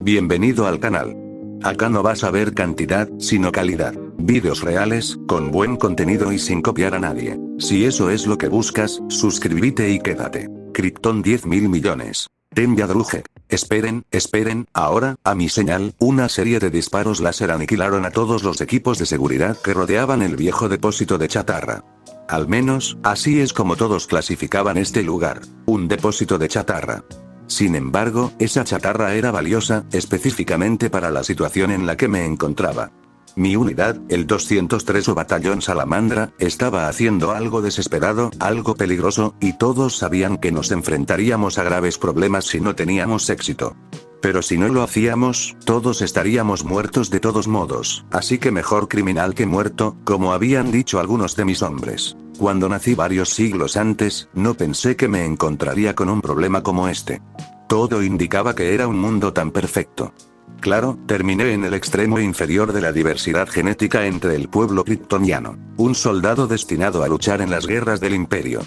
Bienvenido al canal. Acá no vas a ver cantidad, sino calidad. Vídeos reales, con buen contenido y sin copiar a nadie. Si eso es lo que buscas, suscríbete y quédate. Krypton 10.000 millones. Tenya Druje. Esperen, ahora, a mi señal, una serie de disparos láser aniquilaron a todos los equipos de seguridad que rodeaban el viejo depósito de chatarra. Al menos, así es como todos clasificaban este lugar, un depósito de chatarra. Sin embargo, esa chatarra era valiosa, específicamente para la situación en la que me encontraba. Mi unidad, el 203 o Batallón Salamandra, estaba haciendo algo desesperado, algo peligroso, y todos sabían que nos enfrentaríamos a graves problemas si no teníamos éxito. Pero si no lo hacíamos, todos estaríamos muertos de todos modos, así que mejor criminal que muerto, como habían dicho algunos de mis hombres. Cuando nací varios siglos antes, no pensé que me encontraría con un problema como este. Todo indicaba que era un mundo tan perfecto. Claro, terminé en el extremo inferior de la diversidad genética entre el pueblo kryptoniano. Un soldado destinado a luchar en las guerras del imperio.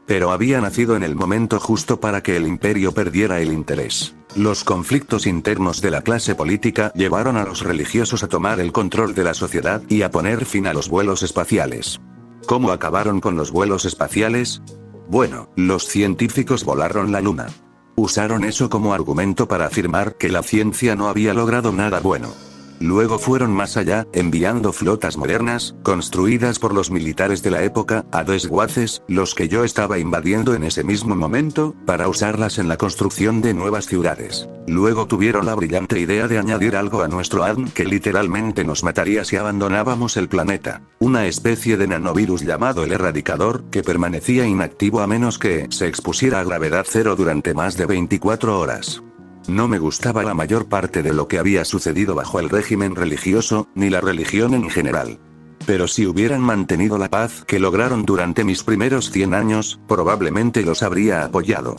Pero había nacido en el momento justo para que el imperio perdiera el interés. Los conflictos internos de la clase política llevaron a los religiosos a tomar el control de la sociedad y a poner fin a los vuelos espaciales. ¿Cómo acabaron con los vuelos espaciales? Bueno, los científicos volaron la luna. Usaron eso como argumento para afirmar que la ciencia no había logrado nada bueno. Luego fueron más allá, enviando flotas modernas, construidas por los militares de la época, a desguaces, los que yo estaba invadiendo en ese mismo momento, para usarlas en la construcción de nuevas ciudades. Luego tuvieron la brillante idea de añadir algo a nuestro ADN que literalmente nos mataría si abandonábamos el planeta. Una especie de nanovirus llamado el Erradicador, que permanecía inactivo a menos que se expusiera a gravedad cero durante más de 24 horas. No me gustaba la mayor parte de lo que había sucedido bajo el régimen religioso, ni la religión en general. Pero si hubieran mantenido la paz que lograron durante mis primeros 100 años, probablemente los habría apoyado.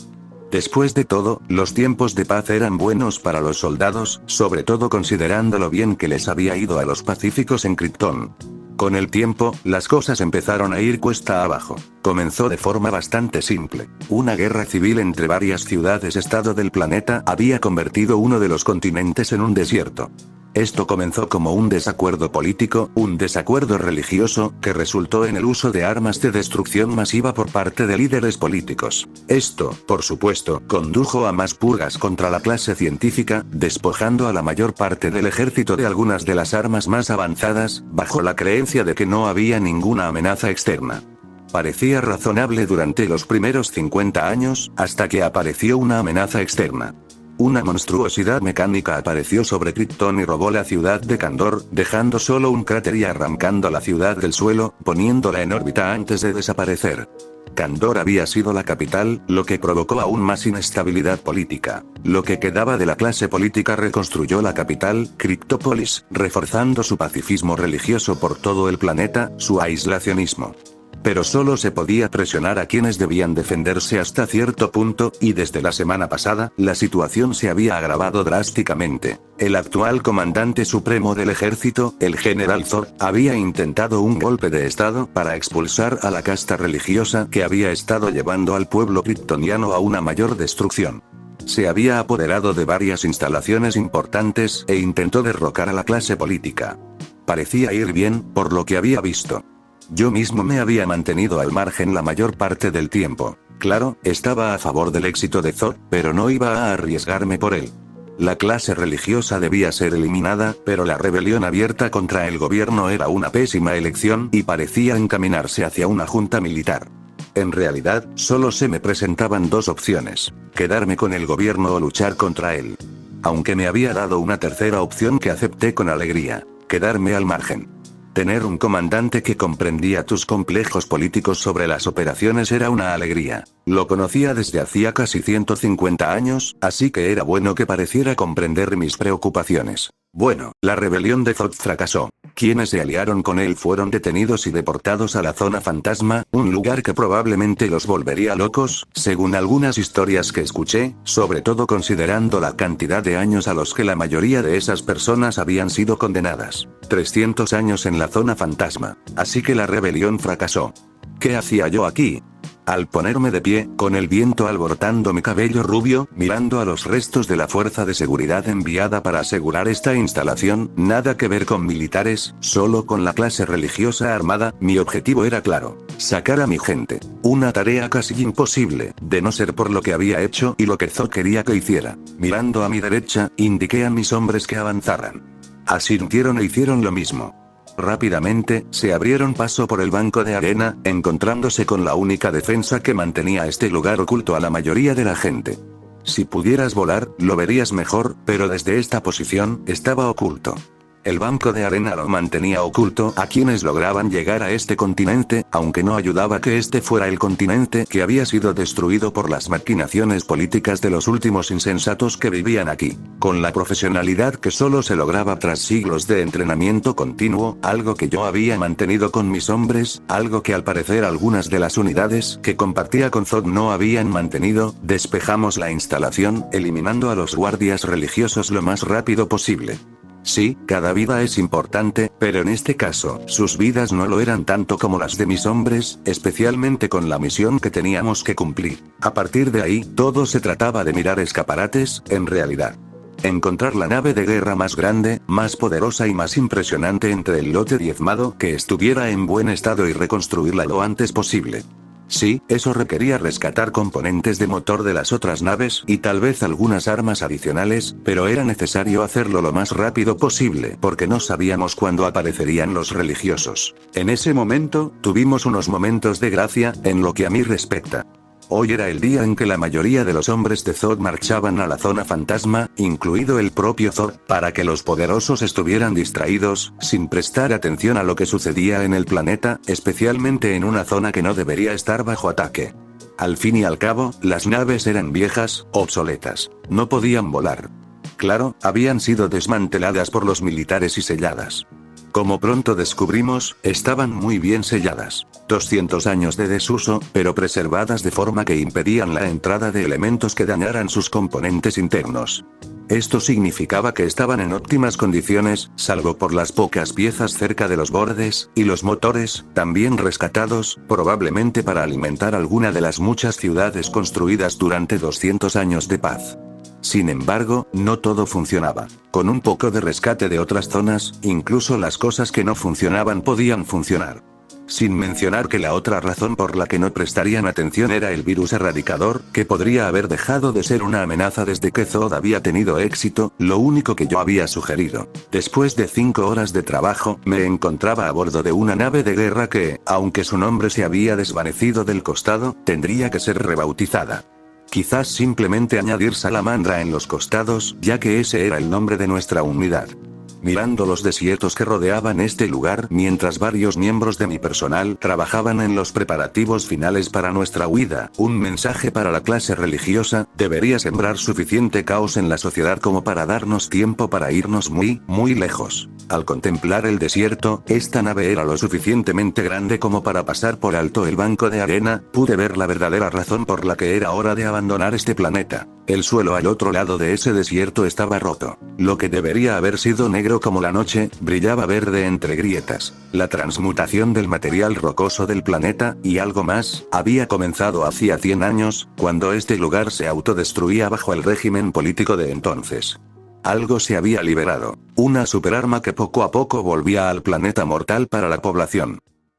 Después de todo, los tiempos de paz eran buenos para los soldados, sobre todo considerando lo bien que les había ido a los pacíficos en Krypton. Con el tiempo, las cosas empezaron a ir cuesta abajo. Comenzó de forma bastante simple. Una guerra civil entre varias ciudades-estado del planeta había convertido uno de los continentes en un desierto. Esto comenzó como un desacuerdo político, un desacuerdo religioso, que resultó en el uso de armas de destrucción masiva por parte de líderes políticos. Esto, por supuesto, condujo a más purgas contra la clase científica, despojando a la mayor parte del ejército de algunas de las armas más avanzadas, bajo la creencia de que no había ninguna amenaza externa. Parecía razonable durante los primeros 50 años, hasta que apareció una amenaza externa. Una monstruosidad mecánica apareció sobre Krypton y robó la ciudad de Kandor, dejando solo un cráter y arrancando la ciudad del suelo, poniéndola en órbita antes de desaparecer. Kandor había sido la capital, lo que provocó aún más inestabilidad política. Lo que quedaba de la clase política reconstruyó la capital, Cryptópolis, reforzando su pacifismo religioso por todo el planeta, su aislacionismo. Pero solo se podía presionar a quienes debían defenderse hasta cierto punto, y desde la semana pasada, la situación se había agravado drásticamente. El actual comandante supremo del ejército, el general Zod, había intentado un golpe de estado para expulsar a la casta religiosa que había estado llevando al pueblo kryptoniano a una mayor destrucción. Se había apoderado de varias instalaciones importantes e intentó derrocar a la clase política. Parecía ir bien, por lo que había visto. Yo mismo me había mantenido al margen la mayor parte del tiempo. Claro, estaba a favor del éxito de Zod, pero no iba a arriesgarme por él. La clase religiosa debía ser eliminada, pero la rebelión abierta contra el gobierno era una pésima elección y parecía encaminarse hacia una junta militar. En realidad, solo se me presentaban dos opciones: quedarme con el gobierno o luchar contra él. Aunque me había dado una tercera opción que acepté con alegría: quedarme al margen. Tener un comandante que comprendía tus complejos políticos sobre las operaciones era una alegría. Lo conocía desde hacía casi 150 años, así que era bueno que pareciera comprender mis preocupaciones. Bueno, la rebelión de Zod fracasó. Quienes se aliaron con él fueron detenidos y deportados a la zona fantasma, un lugar que probablemente los volvería locos, según algunas historias que escuché, sobre todo considerando la cantidad de años a los que la mayoría de esas personas habían sido condenadas. 300 años en la zona fantasma. Así que la rebelión fracasó. ¿Qué hacía yo aquí? Al ponerme de pie, con el viento alborotando mi cabello rubio, mirando a los restos de la fuerza de seguridad enviada para asegurar esta instalación, nada que ver con militares, solo con la clase religiosa armada, mi objetivo era claro: sacar a mi gente. Una tarea casi imposible, de no ser por lo que había hecho y lo que Zod quería que hiciera. Mirando a mi derecha, indiqué a mis hombres que avanzaran. Asintieron e hicieron lo mismo. Rápidamente, se abrieron paso por el banco de arena, encontrándose con la única defensa que mantenía este lugar oculto a la mayoría de la gente. Si pudieras volar, lo verías mejor, pero desde esta posición, estaba oculto. El banco de arena lo mantenía oculto a quienes lograban llegar a este continente, aunque no ayudaba que este fuera el continente que había sido destruido por las maquinaciones políticas de los últimos insensatos que vivían aquí. Con la profesionalidad que solo se lograba tras siglos de entrenamiento continuo, algo que yo había mantenido con mis hombres, algo que al parecer algunas de las unidades que compartía con Zod no habían mantenido, despejamos la instalación, eliminando a los guardias religiosos lo más rápido posible. Sí, cada vida es importante, pero en este caso, sus vidas no lo eran tanto como las de mis hombres, especialmente con la misión que teníamos que cumplir. A partir de ahí, todo se trataba de mirar escaparates, en realidad. Encontrar la nave de guerra más grande, más poderosa y más impresionante entre el lote diezmado, que estuviera en buen estado y reconstruirla lo antes posible. Sí, eso requería rescatar componentes de motor de las otras naves, y tal vez algunas armas adicionales, pero era necesario hacerlo lo más rápido posible porque no sabíamos cuándo aparecerían los religiosos. En ese momento, tuvimos unos momentos de gracia, en lo que a mí respecta. Hoy era el día en que la mayoría de los hombres de Zod marchaban a la zona fantasma, incluido el propio Zod, para que los poderosos estuvieran distraídos, sin prestar atención a lo que sucedía en el planeta, especialmente en una zona que no debería estar bajo ataque. Al fin y al cabo, las naves eran viejas, obsoletas. No podían volar. Claro, habían sido desmanteladas por los militares y selladas. Como pronto descubrimos, estaban muy bien selladas. 200 años de desuso, pero preservadas de forma que impedían la entrada de elementos que dañaran sus componentes internos. Esto significaba que estaban en óptimas condiciones, salvo por las pocas piezas cerca de los bordes, y los motores, también rescatados, probablemente para alimentar alguna de las muchas ciudades construidas durante 200 años de paz. Sin embargo, no todo funcionaba. Con un poco de rescate de otras zonas, incluso las cosas que no funcionaban podían funcionar. Sin mencionar que la otra razón por la que no prestarían atención era el virus erradicador, que podría haber dejado de ser una amenaza desde que Zod había tenido éxito, lo único que yo había sugerido. Después de 5 horas de trabajo, me encontraba a bordo de una nave de guerra que, aunque su nombre se había desvanecido del costado, tendría que ser rebautizada. Quizás simplemente añadir Salamandra en los costados, ya que ese era el nombre de nuestra unidad. Mirando los desiertos que rodeaban este lugar mientras varios miembros de mi personal trabajaban en los preparativos finales para nuestra huida, un mensaje para la clase religiosa: debería sembrar suficiente caos en la sociedad como para darnos tiempo para irnos muy, muy lejos. Al contemplar el desierto, esta nave era lo suficientemente grande como para pasar por alto el banco de arena, pude ver la verdadera razón por la que era hora de abandonar este planeta. El suelo al otro lado de ese desierto estaba roto. Lo que debería haber sido negro como la noche, brillaba verde entre grietas. La transmutación del material rocoso del planeta, y algo más, había comenzado hacía 100 años, cuando este lugar se autodestruía bajo el régimen político de entonces. Algo se había liberado. Una superarma que poco a poco volvía al planeta mortal para la población.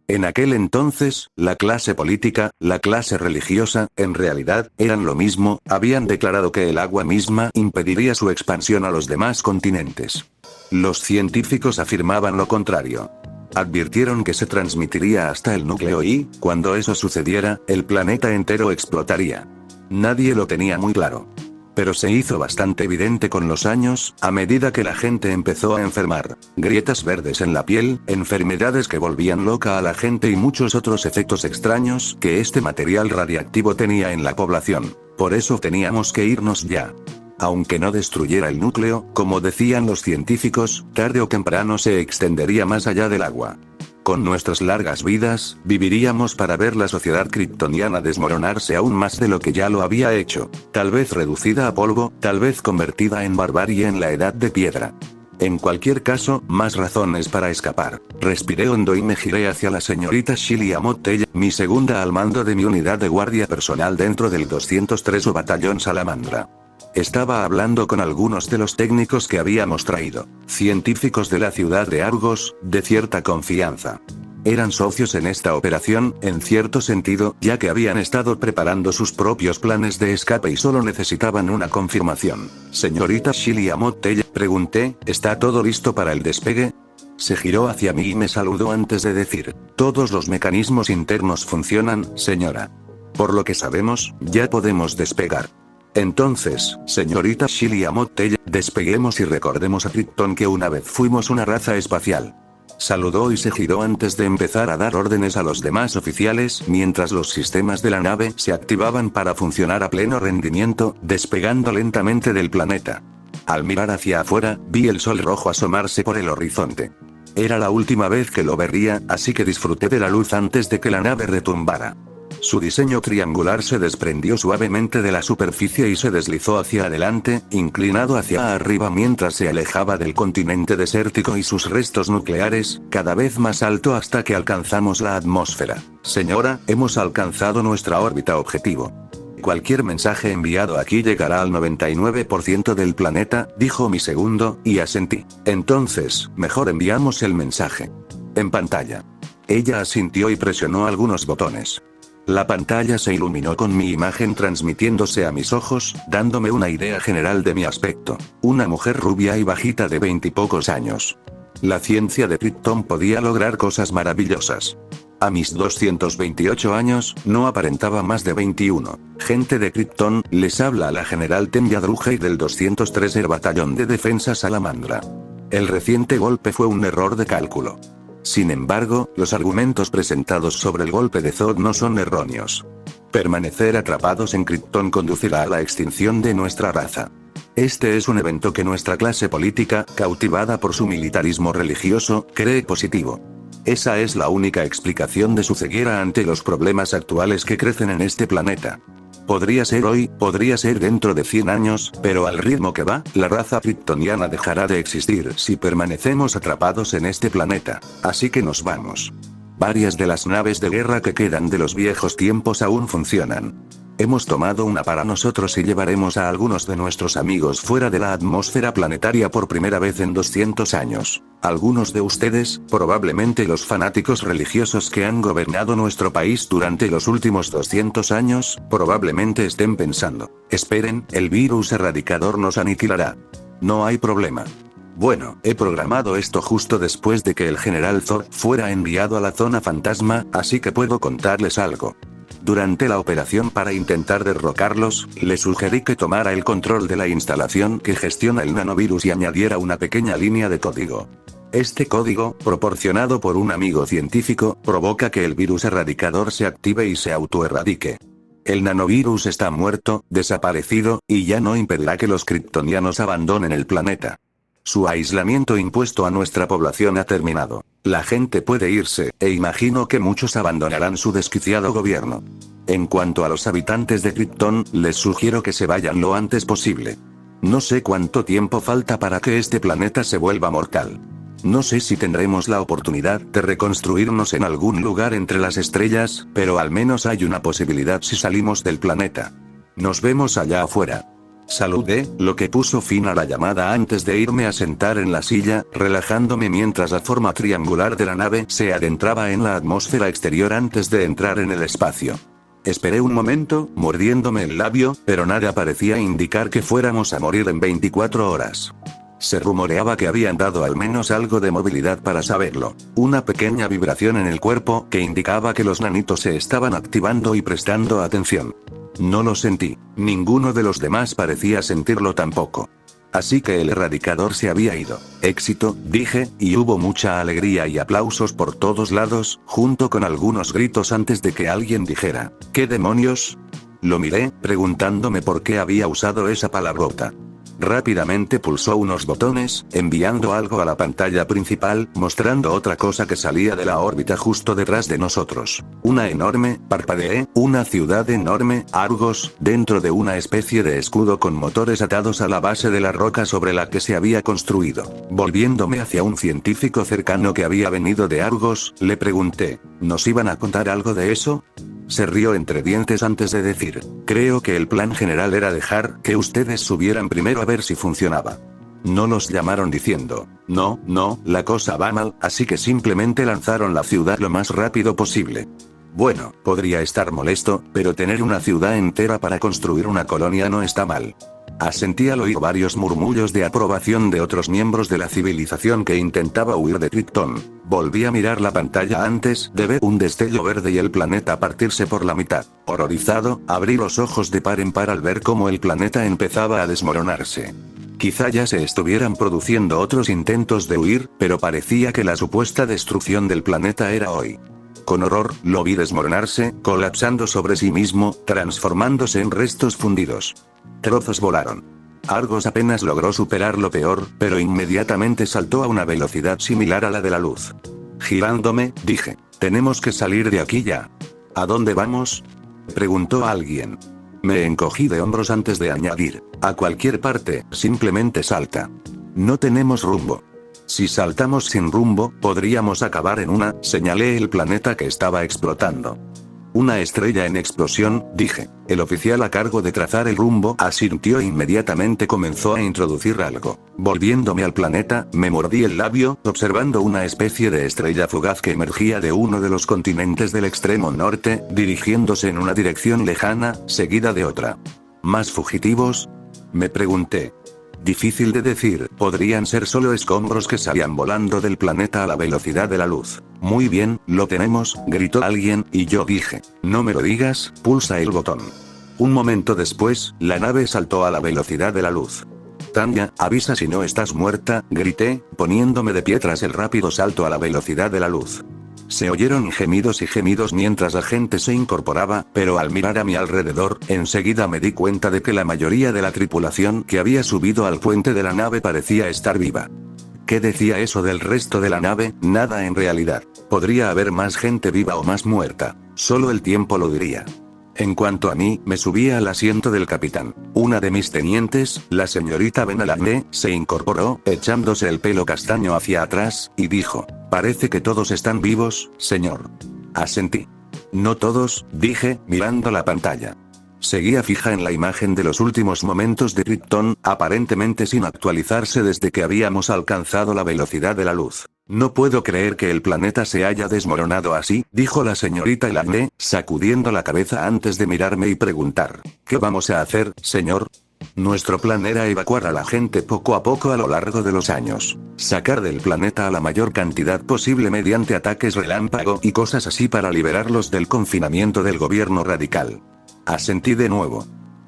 En aquel entonces, la clase política, la clase religiosa, en realidad, eran lo mismo, habían declarado que el agua misma impediría su expansión a los demás continentes. Los científicos afirmaban lo contrario. Advirtieron que se transmitiría hasta el núcleo y, cuando eso sucediera, el planeta entero explotaría. Nadie lo tenía muy claro. Pero se hizo bastante evidente con los años, a medida que la gente empezó a enfermar. Grietas verdes en la piel, enfermedades que volvían loca a la gente y muchos otros efectos extraños que este material radiactivo tenía en la población. Por eso teníamos que irnos ya. Aunque no destruyera el núcleo, como decían los científicos, tarde o temprano se extendería más allá del agua. Con nuestras largas vidas, viviríamos para ver la sociedad kryptoniana desmoronarse aún más de lo que ya lo había hecho. Tal vez reducida a polvo, tal vez convertida en barbarie en la edad de piedra. En cualquier caso, más razones para escapar. Respiré hondo y me giré hacia la señorita Shili Amotella, mi segunda al mando de mi unidad de guardia personal dentro del 203 Batallón Salamandra. Estaba hablando con algunos de los técnicos que habíamos traído, científicos de la ciudad de Argos, de cierta confianza. Eran socios en esta operación, en cierto sentido, ya que habían estado preparando sus propios planes de escape y solo necesitaban una confirmación. Señorita Shili Amotella, pregunté, ¿está todo listo para el despegue? Se giró hacia mí y me saludó antes de decir, todos los mecanismos internos funcionan, señora. Por lo que sabemos, ya podemos despegar. Entonces, señorita Shili Amotella, despeguemos y recordemos a Krypton que una vez fuimos una raza espacial. Saludó y se giró antes de empezar a dar órdenes a los demás oficiales, mientras los sistemas de la nave se activaban para funcionar a pleno rendimiento, despegando lentamente del planeta. Al mirar hacia afuera, vi el sol rojo asomarse por el horizonte. Era la última vez que lo vería, así que disfruté de la luz antes de que la nave retumbara. Su diseño triangular se desprendió suavemente de la superficie y se deslizó hacia adelante, inclinado hacia arriba mientras se alejaba del continente desértico y sus restos nucleares, cada vez más alto hasta que alcanzamos la atmósfera. Señora, hemos alcanzado nuestra órbita objetivo. Cualquier mensaje enviado aquí llegará al 99% del planeta, dijo mi segundo, y asentí. Entonces, mejor enviamos el mensaje. En pantalla. Ella asintió y presionó algunos botones. La pantalla se iluminó con mi imagen transmitiéndose a mis ojos, dándome una idea general de mi aspecto. Una mujer rubia y bajita de 20 y pocos años. La ciencia de Krypton podía lograr cosas maravillosas. A mis 228 años, no aparentaba más de 21. Gente de Krypton, les habla la general Tenya Drujei del 203 Batallón de Defensa Salamandra. El reciente golpe fue un error de cálculo. Sin embargo, los argumentos presentados sobre el golpe de Zod no son erróneos. Permanecer atrapados en Krypton conducirá a la extinción de nuestra raza. Este es un evento que nuestra clase política, cautivada por su militarismo religioso, cree positivo. Esa es la única explicación de su ceguera ante los problemas actuales que crecen en este planeta. Podría ser hoy, podría ser dentro de 100 años, pero al ritmo que va, la raza kryptoniana dejará de existir si permanecemos atrapados en este planeta. Así que nos vamos. Varias de las naves de guerra que quedan de los viejos tiempos aún funcionan. Hemos tomado una para nosotros y llevaremos a algunos de nuestros amigos fuera de la atmósfera planetaria por primera vez en 200 años. Algunos de ustedes, probablemente los fanáticos religiosos que han gobernado nuestro país durante los últimos 200 años, probablemente estén pensando, esperen, el virus erradicador nos aniquilará. No hay problema. Bueno, he programado esto justo después de que el general Zod fuera enviado a la zona fantasma, así que puedo contarles algo. Durante la operación para intentar derrocarlos, le sugerí que tomara el control de la instalación que gestiona el nanovirus y añadiera una pequeña línea de código. Este código, proporcionado por un amigo científico, provoca que el virus erradicador se active y se autoerradique. El nanovirus está muerto, desaparecido, y ya no impedirá que los kryptonianos abandonen el planeta. Su aislamiento impuesto a nuestra población ha terminado. La gente puede irse, e imagino que muchos abandonarán su desquiciado gobierno. En cuanto a los habitantes de Krypton, les sugiero que se vayan lo antes posible. No sé cuánto tiempo falta para que este planeta se vuelva mortal. No sé si tendremos la oportunidad de reconstruirnos en algún lugar entre las estrellas, pero al menos hay una posibilidad si salimos del planeta. Nos vemos allá afuera. Saludé, lo que puso fin a la llamada antes de irme a sentar en la silla, relajándome mientras la forma triangular de la nave se adentraba en la atmósfera exterior antes de entrar en el espacio. Esperé un momento, mordiéndome el labio, pero nada parecía indicar que fuéramos a morir en 24 horas. Se rumoreaba que habían dado al menos algo de movilidad para saberlo. Una pequeña vibración en el cuerpo que indicaba que los nanitos se estaban activando y prestando atención. No lo sentí. Ninguno de los demás parecía sentirlo tampoco. Así que el erradicador se había ido. Éxito, dije, y hubo mucha alegría y aplausos por todos lados, junto con algunos gritos antes de que alguien dijera, ¿qué demonios? Lo miré, preguntándome por qué había usado esa palabrota. Rápidamente pulsó unos botones, enviando algo a la pantalla principal, mostrando otra cosa que salía de la órbita justo detrás de nosotros. Una enorme, parpadeé, una ciudad enorme, Argos, dentro de una especie de escudo con motores atados a la base de la roca sobre la que se había construido. Volviéndome hacia un científico cercano que había venido de Argos, le pregunté, ¿nos iban a contar algo de eso? Se rió entre dientes antes de decir, creo que el plan general era dejar que ustedes subieran primero a ver si funcionaba. No los llamaron diciendo, no, la cosa va mal, así que simplemente lanzaron la ciudad lo más rápido posible. Bueno, podría estar molesto, pero tener una ciudad entera para construir una colonia no está mal. Asentí al oír varios murmullos de aprobación de otros miembros de la civilización que intentaba huir de Krypton. Volví a mirar la pantalla antes de ver un destello verde y el planeta partirse por la mitad. Horrorizado, abrí los ojos de par en par al ver cómo el planeta empezaba a desmoronarse. Quizá ya se estuvieran produciendo otros intentos de huir, pero parecía que la supuesta destrucción del planeta era hoy. Con horror, lo vi desmoronarse, colapsando sobre sí mismo, transformándose en restos fundidos. Trozos volaron. Argos apenas logró superar lo peor, pero inmediatamente saltó a una velocidad similar a la de la luz. Girándome, dije, tenemos que salir de aquí ya. ¿A dónde vamos?, preguntó alguien. Me encogí de hombros antes de añadir, a cualquier parte, simplemente salta. No tenemos rumbo. Si saltamos sin rumbo, podríamos acabar en una, señalé el planeta que estaba explotando. Una estrella en explosión, dije. El oficial a cargo de trazar el rumbo asintió e inmediatamente comenzó a introducir algo. Volviéndome al planeta, me mordí el labio, observando una especie de estrella fugaz que emergía de uno de los continentes del extremo norte, dirigiéndose en una dirección lejana, seguida de otra. ¿Más fugitivos?, me pregunté. Difícil de decir, podrían ser solo escombros que salían volando del planeta a la velocidad de la luz. Muy bien, lo tenemos, gritó alguien, y yo dije, no me lo digas, pulsa el botón. Un momento después, la nave saltó a la velocidad de la luz. Tanya, avisa si no estás muerta, grité, poniéndome de pie tras el rápido salto a la velocidad de la luz. Se oyeron gemidos y gemidos mientras la gente se incorporaba, pero al mirar a mi alrededor, enseguida me di cuenta de que la mayoría de la tripulación que había subido al puente de la nave parecía estar viva. ¿Qué decía eso del resto de la nave? Nada en realidad. Podría haber más gente viva o más muerta. Solo el tiempo lo diría. En cuanto a mí, me subí al asiento del capitán. Una de mis tenientes, la señorita Benalagné, se incorporó, echándose el pelo castaño hacia atrás, y dijo, parece que todos están vivos, señor. Asentí. No todos, dije, mirando la pantalla. Seguía fija en la imagen de los últimos momentos de Krypton, aparentemente sin actualizarse desde que habíamos alcanzado la velocidad de la luz. No puedo creer que el planeta se haya desmoronado así, dijo la señorita Elagné, sacudiendo la cabeza antes de mirarme y preguntar, ¿qué vamos a hacer, señor? Nuestro plan era evacuar a la gente poco a poco a lo largo de los años. Sacar del planeta a la mayor cantidad posible mediante ataques relámpago y cosas así para liberarlos del confinamiento del gobierno radical. Asentí de nuevo.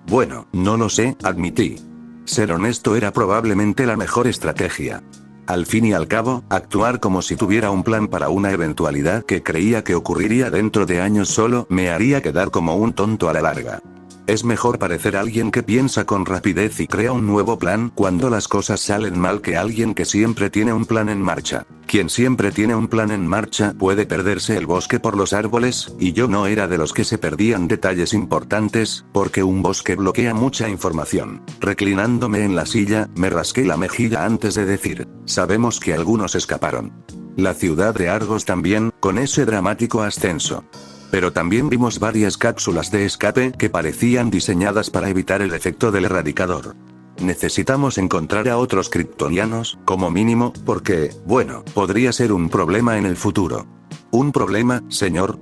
Bueno, no lo sé, admití. Ser honesto era probablemente la mejor estrategia. Al fin y al cabo, actuar como si tuviera un plan para una eventualidad que creía que ocurriría dentro de años solo me haría quedar como un tonto a la larga. Es mejor parecer alguien que piensa con rapidez y crea un nuevo plan cuando las cosas salen mal que alguien que siempre tiene un plan en marcha. Quien siempre tiene un plan en marcha puede perderse el bosque por los árboles, y yo no era de los que se perdían detalles importantes, porque un bosque bloquea mucha información. Reclinándome en la silla, me rasqué la mejilla antes de decir, sabemos que algunos escaparon. La ciudad de Argos también, con ese dramático ascenso. Pero también vimos varias cápsulas de escape que parecían diseñadas para evitar el efecto del erradicador. Necesitamos encontrar a otros kryptonianos, como mínimo, porque, bueno, podría ser un problema en el futuro. ¿Un problema, señor?,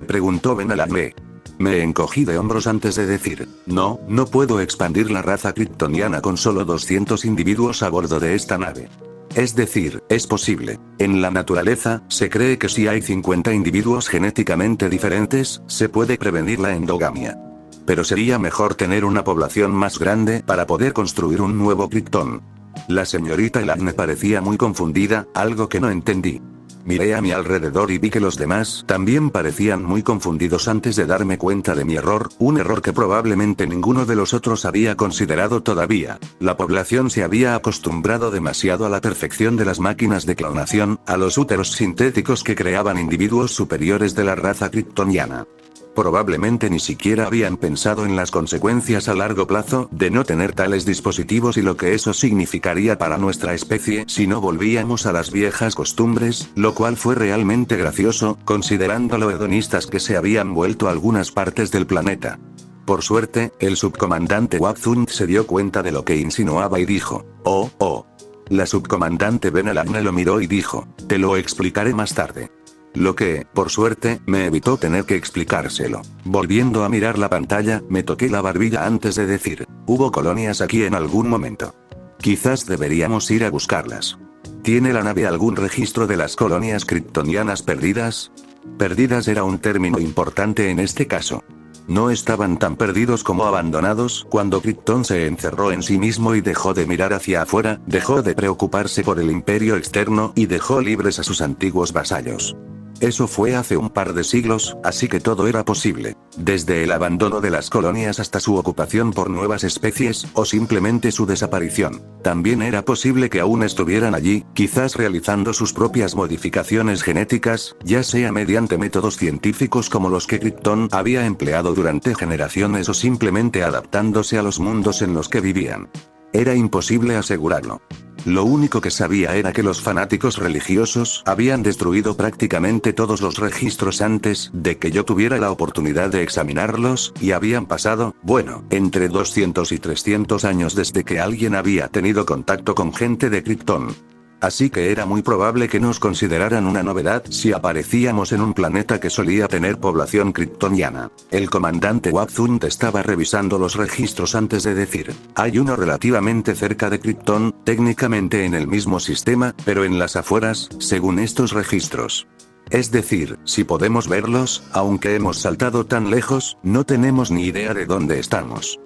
preguntó Benalagné. Me encogí de hombros antes de decir, no puedo expandir la raza kryptoniana con solo 200 individuos a bordo de esta nave. Es decir, es posible. En la naturaleza, se cree que si hay 50 individuos genéticamente diferentes, se puede prevenir la endogamia. Pero sería mejor tener una población más grande para poder construir un nuevo Krypton. La señorita Elagné parecía muy confundida, algo que no entendí. Miré a mi alrededor y vi que los demás también parecían muy confundidos antes de darme cuenta de mi error, un error que probablemente ninguno de los otros había considerado todavía. La población se había acostumbrado demasiado a la perfección de las máquinas de clonación, a los úteros sintéticos que creaban individuos superiores de la raza kryptoniana. Probablemente ni siquiera habían pensado en las consecuencias a largo plazo de no tener tales dispositivos y lo que eso significaría para nuestra especie si no volvíamos a las viejas costumbres, lo cual fue realmente gracioso, considerando lo hedonistas que se habían vuelto algunas partes del planeta. Por suerte, el subcomandante Wapzund se dio cuenta de lo que insinuaba y dijo, oh. La subcomandante Ben-Alagne lo miró y dijo, te lo explicaré más tarde. Lo que, por suerte, me evitó tener que explicárselo. Volviendo a mirar la pantalla, me toqué la barbilla antes de decir, ¿hubo colonias aquí en algún momento? Quizás deberíamos ir a buscarlas. ¿Tiene la nave algún registro de las colonias kryptonianas perdidas? Perdidas era un término importante en este caso. No estaban tan perdidos como abandonados. Cuando Krypton se encerró en sí mismo y dejó de mirar hacia afuera, dejó de preocuparse por el imperio externo y dejó libres a sus antiguos vasallos. Eso fue hace un par de siglos, así que todo era posible. Desde el abandono de las colonias hasta su ocupación por nuevas especies, o simplemente su desaparición. También era posible que aún estuvieran allí, quizás realizando sus propias modificaciones genéticas, ya sea mediante métodos científicos como los que Krypton había empleado durante generaciones o simplemente adaptándose a los mundos en los que vivían. Era imposible asegurarlo. Lo único que sabía era que los fanáticos religiosos habían destruido prácticamente todos los registros antes de que yo tuviera la oportunidad de examinarlos, y habían pasado, entre 200 y 300 años desde que alguien había tenido contacto con gente de Krypton. Así que era muy probable que nos consideraran una novedad si aparecíamos en un planeta que solía tener población kryptoniana. El comandante Wapzund estaba revisando los registros antes de decir, hay uno relativamente cerca de Krypton, técnicamente en el mismo sistema, pero en las afueras, según estos registros. Es decir, si podemos verlos, aunque hemos saltado tan lejos, no tenemos ni idea de dónde estamos.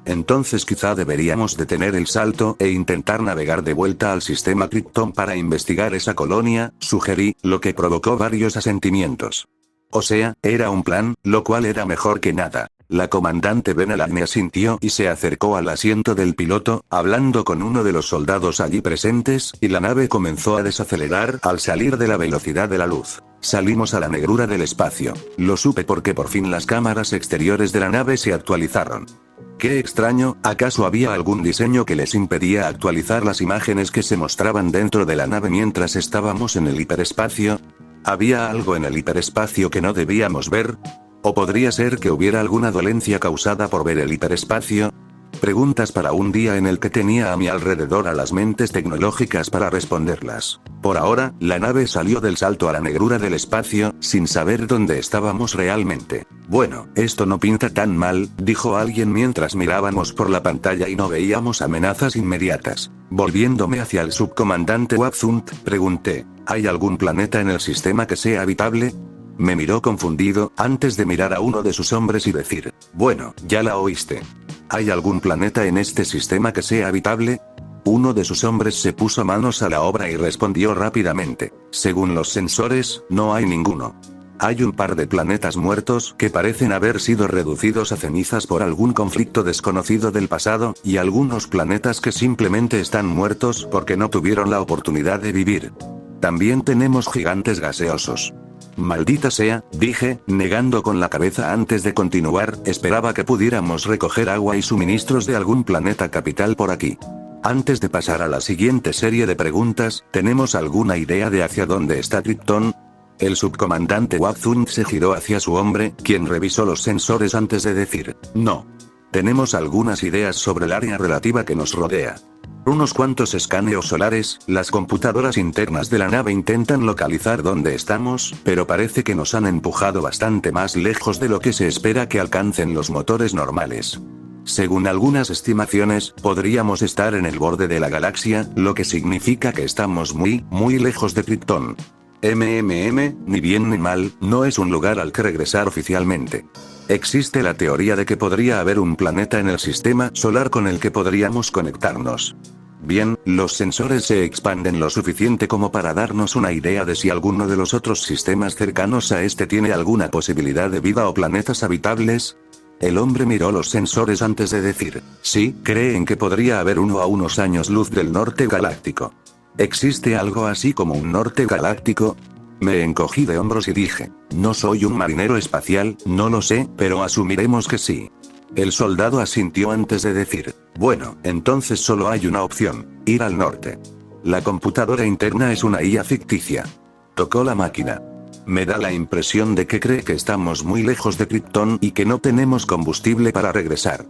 Entonces quizá deberíamos detener el salto e intentar navegar de vuelta al sistema Krypton para investigar esa colonia, sugerí, lo que provocó varios asentimientos. O sea, era un plan, lo cual era mejor que nada. La comandante Ben-Alagne asintió y se acercó al asiento del piloto, hablando con uno de los soldados allí presentes, y la nave comenzó a desacelerar al salir de la velocidad de la luz. Salimos a la negrura del espacio. Lo supe porque por fin las cámaras exteriores de la nave se actualizaron. Qué extraño, ¿acaso había algún diseño que les impedía actualizar las imágenes que se mostraban dentro de la nave mientras estábamos en el hiperespacio? ¿Había algo en el hiperespacio que no debíamos ver? ¿O podría ser que hubiera alguna dolencia causada por ver el hiperespacio? Preguntas para un día en el que tenía a mi alrededor a las mentes tecnológicas para responderlas. Por ahora, la nave salió del salto a la negrura del espacio, sin saber dónde estábamos realmente. Esto no pinta tan mal, dijo alguien mientras mirábamos por la pantalla y no veíamos amenazas inmediatas. Volviéndome hacia el subcomandante Wapzund, pregunté, ¿hay algún planeta en el sistema que sea habitable? Me miró confundido, antes de mirar a uno de sus hombres y decir, ya la oíste. ¿Hay algún planeta en este sistema que sea habitable? Uno de sus hombres se puso manos a la obra y respondió rápidamente, según los sensores, no hay ninguno. Hay un par de planetas muertos que parecen haber sido reducidos a cenizas por algún conflicto desconocido del pasado, y algunos planetas que simplemente están muertos porque no tuvieron la oportunidad de vivir. También tenemos gigantes gaseosos. Maldita sea, dije, negando con la cabeza antes de continuar, esperaba que pudiéramos recoger agua y suministros de algún planeta capital por aquí. Antes de pasar a la siguiente serie de preguntas, ¿tenemos alguna idea de hacia dónde está Krypton? El subcomandante Wapzund se giró hacia su hombre, quien revisó los sensores antes de decir, no. Tenemos algunas ideas sobre el área relativa que nos rodea. Unos cuantos escaneos solares, las computadoras internas de la nave intentan localizar dónde estamos, pero parece que nos han empujado bastante más lejos de lo que se espera que alcancen los motores normales. Según algunas estimaciones, podríamos estar en el borde de la galaxia, lo que significa que estamos muy lejos de Krypton. Ni bien ni mal, no es un lugar al que regresar oficialmente. Existe la teoría de que podría haber un planeta en el sistema solar con el que podríamos conectarnos. Bien, los sensores se expanden lo suficiente como para darnos una idea de si alguno de los otros sistemas cercanos a este tiene alguna posibilidad de vida o planetas habitables. El hombre miró los sensores antes de decir, sí, creen que podría haber uno a unos años luz del norte galáctico. ¿Existe algo así como un norte galáctico? Me encogí de hombros y dije, no soy un marinero espacial, no lo sé, pero asumiremos que sí. El soldado asintió antes de decir, bueno, entonces solo hay una opción, ir al norte. La computadora interna es una IA ficticia. Tocó la máquina. Me da la impresión de que cree que estamos muy lejos de Krypton y que no tenemos combustible para regresar.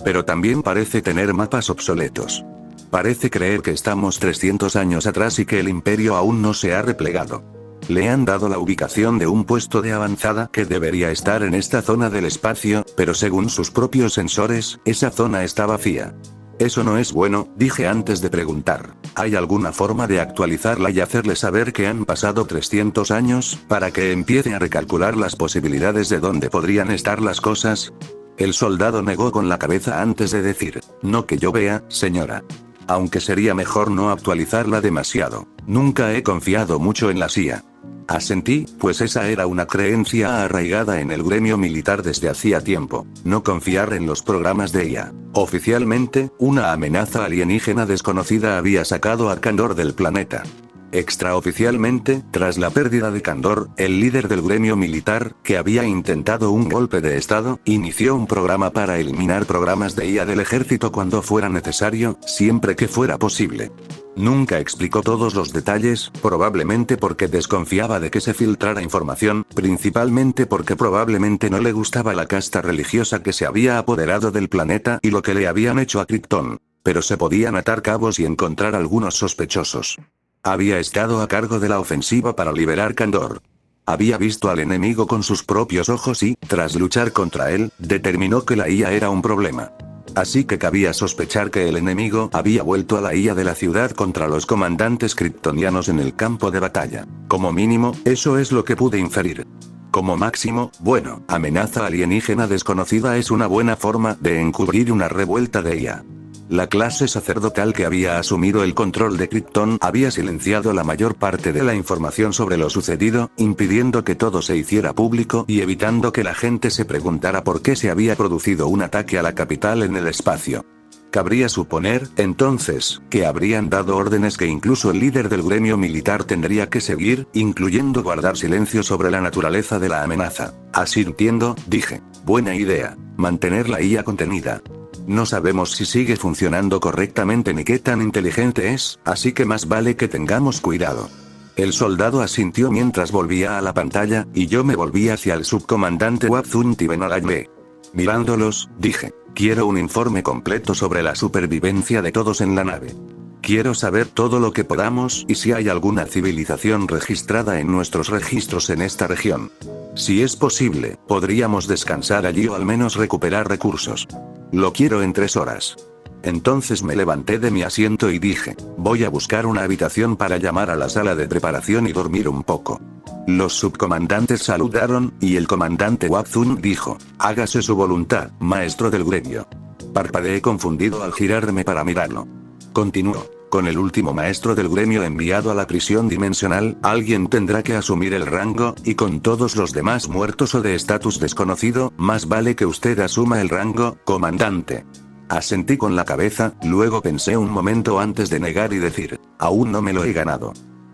Pero también parece tener mapas obsoletos. Parece creer que estamos 300 años atrás y que el imperio aún no se ha replegado. Le han dado la ubicación de un puesto de avanzada que debería estar en esta zona del espacio, pero según sus propios sensores, esa zona está vacía. Eso no es bueno, dije antes de preguntar. ¿Hay alguna forma de actualizarla y hacerle saber que han pasado 300 años, para que empiece a recalcular las posibilidades de dónde podrían estar las cosas? El soldado negó con la cabeza antes de decir, no que yo vea, señora. Aunque sería mejor no actualizarla demasiado. Nunca he confiado mucho en la CIA. Asentí, pues esa era una creencia arraigada en el gremio militar desde hacía tiempo, no confiar en los programas de IA. Oficialmente, una amenaza alienígena desconocida había sacado a Kandor del planeta. Extraoficialmente, tras la pérdida de Kandor, el líder del gremio militar, que había intentado un golpe de estado, inició un programa para eliminar programas de IA del ejército cuando fuera necesario, siempre que fuera posible. Nunca explicó todos los detalles, probablemente porque desconfiaba de que se filtrara información, principalmente porque probablemente no le gustaba la casta religiosa que se había apoderado del planeta y lo que le habían hecho a Krypton. Pero se podían atar cabos y encontrar algunos sospechosos. Había estado a cargo de la ofensiva para liberar Kandor. Había visto al enemigo con sus propios ojos y, tras luchar contra él, determinó que la IA era un problema. Así que cabía sospechar que el enemigo había vuelto a la IA de la ciudad contra los comandantes kryptonianos en el campo de batalla. Como mínimo, eso es lo que pude inferir. Como máximo, bueno, amenaza alienígena desconocida es una buena forma de encubrir una revuelta de IA. La clase sacerdotal que había asumido el control de Krypton había silenciado la mayor parte de la información sobre lo sucedido, impidiendo que todo se hiciera público y evitando que la gente se preguntara por qué se había producido un ataque a la capital en el espacio. Cabría suponer, entonces, que habrían dado órdenes que incluso el líder del gremio militar tendría que seguir, incluyendo guardar silencio sobre la naturaleza de la amenaza. Asintiendo, dije, buena idea, mantener la IA contenida. No sabemos si sigue funcionando correctamente ni qué tan inteligente es, así que más vale que tengamos cuidado. El soldado asintió mientras volvía a la pantalla, y yo me volví hacia el subcomandante Wabzun Tibenagaybe. Mirándolos, dije, quiero un informe completo sobre la supervivencia de todos en la nave. Quiero saber todo lo que podamos y si hay alguna civilización registrada en nuestros registros en esta región. Si es posible, podríamos descansar allí o al menos recuperar recursos. Lo quiero en 3 horas. Entonces me levanté de mi asiento y dije, voy a buscar una habitación para llamar a la sala de preparación y dormir un poco. Los subcomandantes saludaron, y el comandante Wabzun dijo, hágase su voluntad, maestro del gremio. Parpadeé confundido al girarme para mirarlo. Continuó. Con el último maestro del gremio enviado a la prisión dimensional, alguien tendrá que asumir el rango, y con todos los demás muertos o de estatus desconocido, más vale que usted asuma el rango, comandante. Asentí con la cabeza, luego pensé un momento antes de negar y decir, aún no me lo he ganado.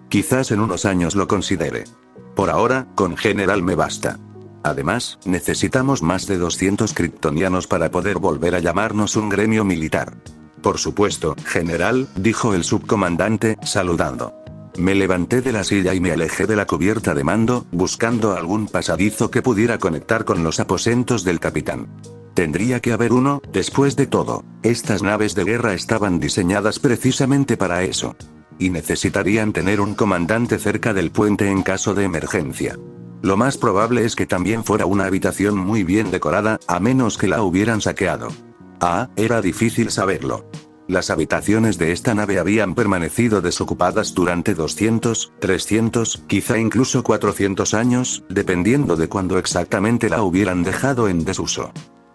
Quizás en unos años lo considere. Por ahora, con general me basta. Además, necesitamos más de 200 kryptonianos para poder volver a llamarnos un gremio militar. Por supuesto, general, dijo el subcomandante, saludando. Me levanté de la silla y me alejé de la cubierta de mando, buscando algún pasadizo que pudiera conectar con los aposentos del capitán. Tendría que haber uno, después de todo. Estas naves de guerra estaban diseñadas precisamente para eso. Y necesitarían tener un comandante cerca del puente en caso de emergencia. Lo más probable es que también fuera una habitación muy bien decorada, a menos que la hubieran saqueado. Era difícil saberlo. Las habitaciones de esta nave habían permanecido desocupadas durante 200, 300, quizá incluso 400 años, dependiendo de cuándo exactamente la hubieran dejado en desuso.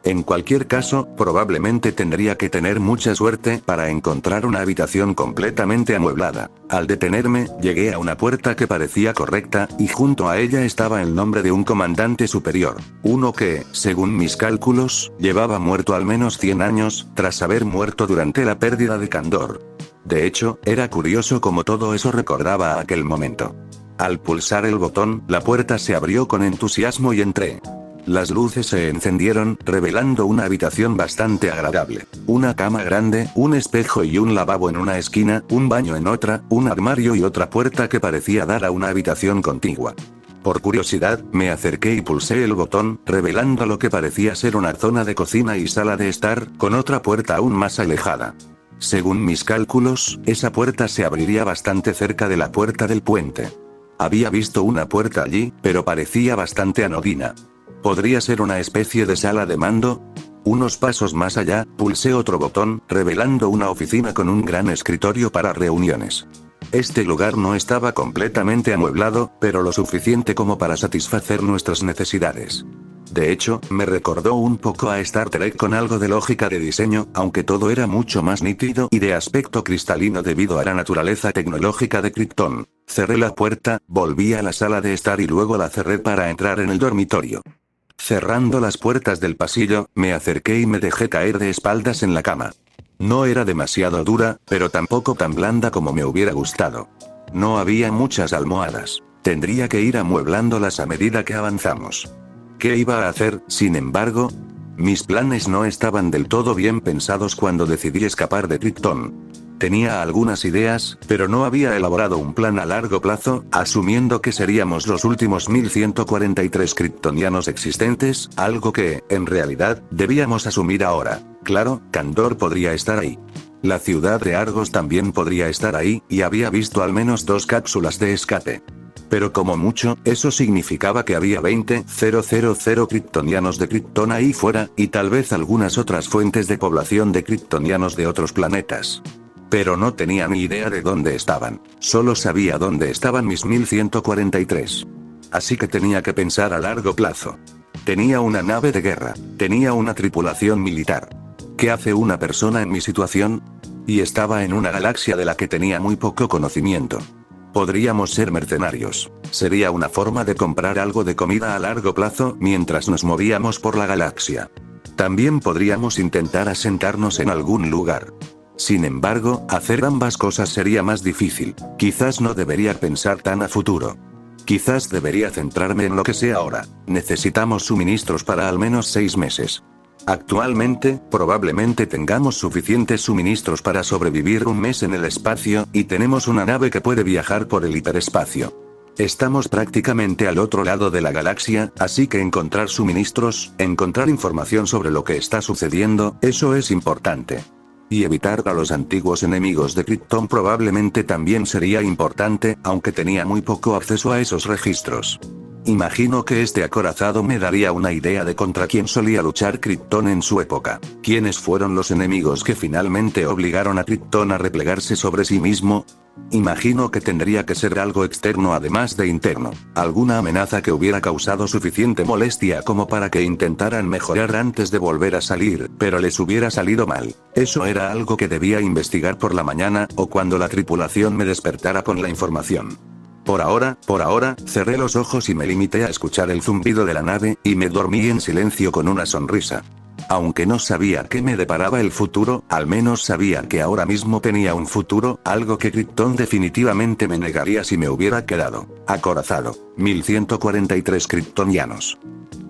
En cualquier caso, probablemente tendría que tener mucha suerte para encontrar una habitación completamente amueblada. Al detenerme, llegué a una puerta que parecía correcta, y junto a ella estaba el nombre de un comandante superior. Uno que, según mis cálculos, llevaba muerto al menos 100 años, tras haber muerto durante la pérdida de Kandor. De hecho, era curioso cómo todo eso recordaba a aquel momento. Al pulsar el botón, la puerta se abrió con entusiasmo y entré. Las luces se encendieron, revelando una habitación bastante agradable. Una cama grande, un espejo y un lavabo en una esquina, un baño en otra, un armario y otra puerta que parecía dar a una habitación contigua. Por curiosidad, me acerqué y pulsé el botón, revelando lo que parecía ser una zona de cocina y sala de estar, con otra puerta aún más alejada. Según mis cálculos, esa puerta se abriría bastante cerca de la puerta del puente. Había visto una puerta allí, pero parecía bastante anodina. ¿Podría ser una especie de sala de mando? Unos pasos más allá, pulsé otro botón, revelando una oficina con un gran escritorio para reuniones. Este lugar no estaba completamente amueblado, pero lo suficiente como para satisfacer nuestras necesidades. De hecho, me recordó un poco a Star Trek con algo de lógica de diseño, aunque todo era mucho más nítido y de aspecto cristalino debido a la naturaleza tecnológica de Krypton. Cerré la puerta, volví a la sala de estar y luego la cerré para entrar en el dormitorio. Cerrando las puertas del pasillo, me acerqué y me dejé caer de espaldas en la cama. No era demasiado dura, pero tampoco tan blanda como me hubiera gustado. No había muchas almohadas. Tendría que ir amueblándolas a medida que avanzamos. ¿Qué iba a hacer, sin embargo? Mis planes no estaban del todo bien pensados cuando decidí escapar de Krypton. Tenía algunas ideas, pero no había elaborado un plan a largo plazo, asumiendo que seríamos los últimos 1143 kryptonianos existentes, algo que, en realidad, debíamos asumir ahora. Claro, Kandor podría estar ahí. La ciudad de Argos también podría estar ahí, y había visto al menos 2 cápsulas de escape. Pero como mucho, eso significaba que había 20,000 kryptonianos de Krypton ahí fuera, y tal vez algunas otras fuentes de población de kryptonianos de otros planetas. Pero no tenía ni idea de dónde estaban. Solo sabía dónde estaban mis 1143. Así que tenía que pensar a largo plazo. Tenía una nave de guerra. Tenía una tripulación militar. ¿Qué hace una persona en mi situación? Y estaba en una galaxia de la que tenía muy poco conocimiento. Podríamos ser mercenarios. Sería una forma de comprar algo de comida a largo plazo mientras nos movíamos por la galaxia. También podríamos intentar asentarnos en algún lugar. Sin embargo, hacer ambas cosas sería más difícil. Quizás no debería pensar tan a futuro. Quizás debería centrarme en lo que sé ahora. Necesitamos suministros para al menos 6 meses. Actualmente, probablemente tengamos suficientes suministros para sobrevivir un mes en el espacio, y tenemos una nave que puede viajar por el hiperespacio. Estamos prácticamente al otro lado de la galaxia, así que encontrar suministros, encontrar información sobre lo que está sucediendo, eso es importante. Y evitar a los antiguos enemigos de Krypton probablemente también sería importante, aunque tenía muy poco acceso a esos registros. Imagino que este acorazado me daría una idea de contra quién solía luchar Krypton en su época. ¿Quiénes fueron los enemigos que finalmente obligaron a Krypton a replegarse sobre sí mismo? Imagino que tendría que ser algo externo además de interno. Alguna amenaza que hubiera causado suficiente molestia como para que intentaran mejorar antes de volver a salir, pero les hubiera salido mal. Eso era algo que debía investigar por la mañana, o cuando la tripulación me despertara con la información. Por ahora, cerré los ojos y me limité a escuchar el zumbido de la nave, y me dormí en silencio con una sonrisa. Aunque no sabía qué me deparaba el futuro, al menos sabía que ahora mismo tenía un futuro, algo que Krypton definitivamente me negaría si me hubiera quedado. Acorazado. 1143 kryptonianos.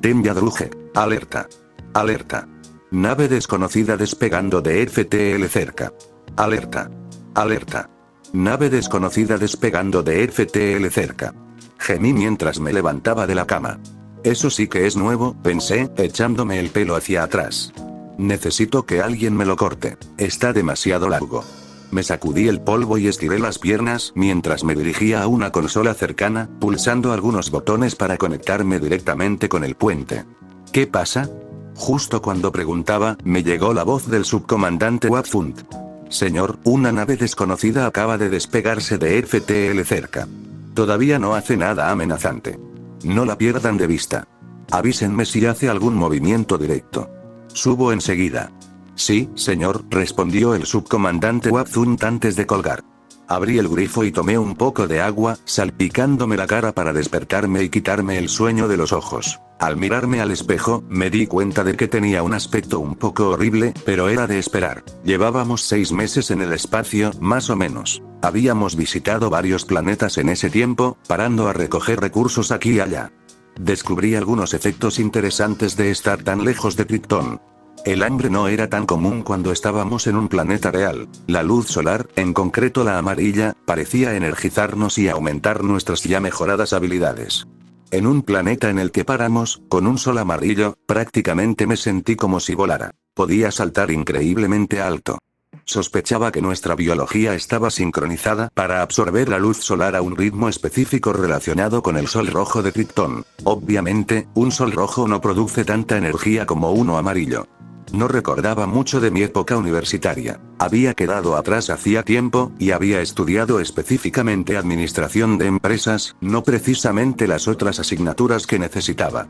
Tembia Druje. Alerta. Alerta. Nave desconocida despegando de FTL cerca. Alerta. Alerta. Nave desconocida despegando de FTL cerca. Gemí mientras me levantaba de la cama. Eso sí que es nuevo, pensé, echándome el pelo hacia atrás. Necesito que alguien me lo corte. Está demasiado largo. Me sacudí el polvo y estiré las piernas mientras me dirigía a una consola cercana, pulsando algunos botones para conectarme directamente con el puente. ¿Qué pasa? Justo cuando preguntaba, me llegó la voz del subcomandante Wapfund. señor, una nave desconocida acaba de despegarse de FTL cerca. Todavía no hace nada amenazante. No la pierdan de vista. Avísenme si hace algún movimiento directo. Subo enseguida. Sí, señor, respondió el subcomandante Wabzunt antes de colgar. Abrí el grifo y tomé un poco de agua, salpicándome la cara para despertarme y quitarme el sueño de los ojos. Al mirarme al espejo, me di cuenta de que tenía un aspecto un poco horrible, pero era de esperar. Llevábamos 6 meses en el espacio, más o menos. Habíamos visitado varios planetas en ese tiempo, parando a recoger recursos aquí y allá. Descubrí algunos efectos interesantes de estar tan lejos de Krypton. El hambre no era tan común cuando estábamos en un planeta real. La luz solar, en concreto la amarilla, parecía energizarnos y aumentar nuestras ya mejoradas habilidades. En un planeta en el que paramos, con un sol amarillo, prácticamente me sentí como si volara. Podía saltar increíblemente alto. Sospechaba que nuestra biología estaba sincronizada para absorber la luz solar a un ritmo específico relacionado con el sol rojo de Krypton. Obviamente, un sol rojo no produce tanta energía como uno amarillo. No recordaba mucho de mi época universitaria. Había quedado atrás hacía tiempo, y había estudiado específicamente administración de empresas, no precisamente las otras asignaturas que necesitaba.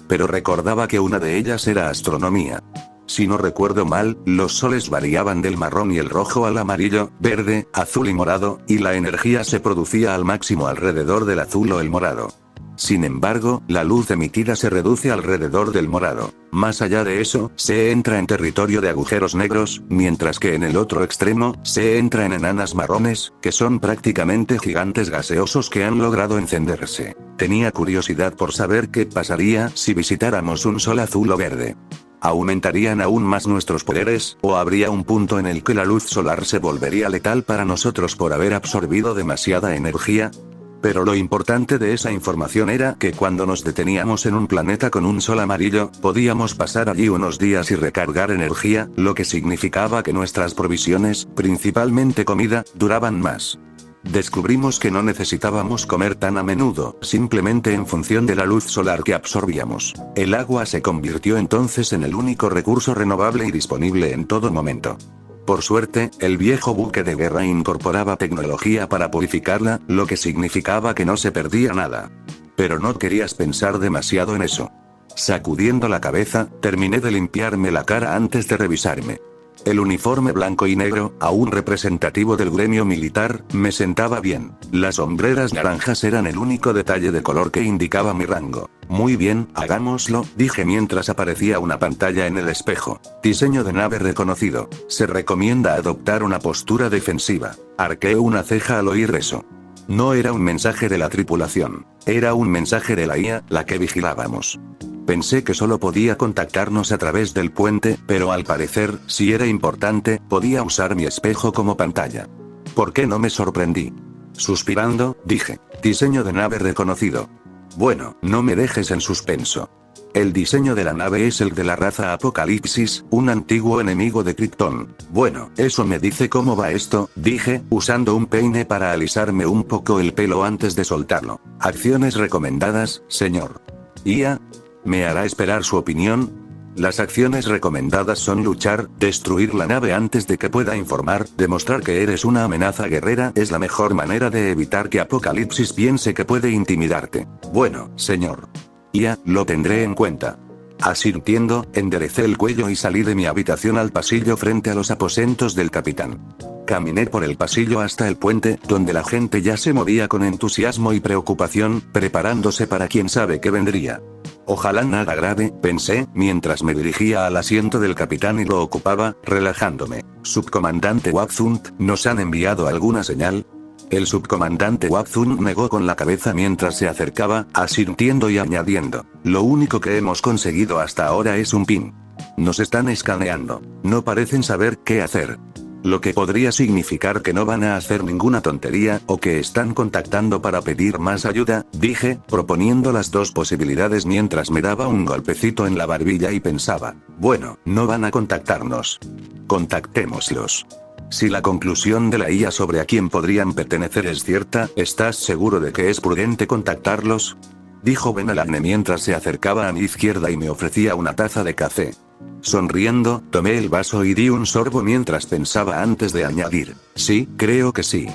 Pero recordaba que una de ellas era astronomía. Si no recuerdo mal, los soles variaban del marrón y el rojo al amarillo, verde, azul y morado, y la energía se producía al máximo alrededor del azul o el morado. Sin embargo, la luz emitida se reduce alrededor del morado. Más allá de eso, se entra en territorio de agujeros negros, mientras que en el otro extremo, se entra en enanas marrones, que son prácticamente gigantes gaseosos que han logrado encenderse. Tenía curiosidad por saber qué pasaría si visitáramos un sol azul o verde. ¿Aumentarían aún más nuestros poderes, o habría un punto en el que la luz solar se volvería letal para nosotros por haber absorbido demasiada energía? Pero lo importante de esa información era que cuando nos deteníamos en un planeta con un sol amarillo, podíamos pasar allí unos días y recargar energía, lo que significaba que nuestras provisiones, principalmente comida, duraban más. Descubrimos que no necesitábamos comer tan a menudo, simplemente en función de la luz solar que absorbíamos. El agua se convirtió entonces en el único recurso renovable y disponible en todo momento. Por suerte, el viejo buque de guerra incorporaba tecnología para purificarla, lo que significaba que no se perdía nada. Pero no querías pensar demasiado en eso. Sacudiendo la cabeza, terminé de limpiarme la cara antes de revisarme. El uniforme blanco y negro, aún representativo del gremio militar, me sentaba bien. Las hombreras naranjas eran el único detalle de color que indicaba mi rango. Muy bien, hagámoslo, dije mientras aparecía una pantalla en el espejo. Diseño de nave reconocido. Se recomienda adoptar una postura defensiva. Arqueé una ceja al oír eso. No era un mensaje de la tripulación. Era un mensaje de la IA, la que vigilábamos. Pensé que solo podía contactarnos a través del puente, pero al parecer, si era importante, podía usar mi espejo como pantalla. ¿Por qué no me sorprendí? Suspirando, dije, diseño de nave reconocido. Bueno, no me dejes en suspenso. El diseño de la nave es el de la raza Apocalipsis, un antiguo enemigo de Krypton. Bueno, eso me dice cómo va esto, dije, usando un peine para alisarme un poco el pelo antes de soltarlo. Acciones recomendadas, señor. IA. ¿Me hará esperar su opinión? Las acciones recomendadas son luchar, destruir la nave antes de que pueda informar, demostrar que eres una amenaza guerrera, es la mejor manera de evitar que Apocalipsis piense que puede intimidarte. Bueno, señor. Ya, lo tendré en cuenta. Asintiendo, enderecé el cuello y salí de mi habitación al pasillo frente a los aposentos del capitán. Caminé por el pasillo hasta el puente, donde la gente ya se movía con entusiasmo y preocupación, preparándose para quién sabe qué vendría. Ojalá nada grave, pensé, mientras me dirigía al asiento del capitán y lo ocupaba, relajándome. Subcomandante Wabzunt, ¿nos han enviado alguna señal? El subcomandante Wabzunt negó con la cabeza mientras se acercaba, asintiendo y añadiendo. Lo único que hemos conseguido hasta ahora es un pin. Nos están escaneando. No parecen saber qué hacer. Lo que podría significar que no van a hacer ninguna tontería, o que están contactando para pedir más ayuda, dije, proponiendo las dos posibilidades mientras me daba un golpecito en la barbilla y pensaba, bueno, no van a contactarnos. Contactémoslos. Si la conclusión de la IA sobre a quién podrían pertenecer es cierta, ¿estás seguro de que es prudente contactarlos? Dijo Ben Alane mientras se acercaba a mi izquierda y me ofrecía una taza de café. Sonriendo, tomé el vaso y di un sorbo mientras pensaba antes de añadir, sí, creo que sí.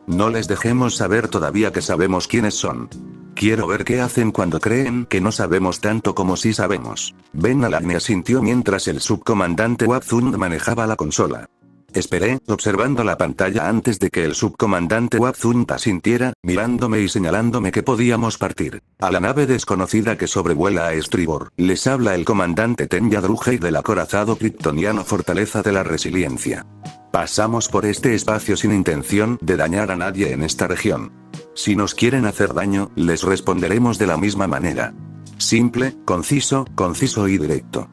No les dejemos saber todavía que sabemos quiénes son. Quiero ver qué hacen cuando creen que no sabemos tanto como sí sabemos. Ben Alagni asintió mientras el subcomandante Wabzund manejaba la consola. Esperé, observando la pantalla antes de que el subcomandante Wabzund asintiera, mirándome y señalándome que podíamos partir. A la nave desconocida que sobrevuela a estribor, les habla el comandante Tenya Drugei del acorazado kryptoniano Fortaleza de la Resiliencia. Pasamos por este espacio sin intención de dañar a nadie en esta región. Si nos quieren hacer daño, les responderemos de la misma manera. Simple, conciso y directo.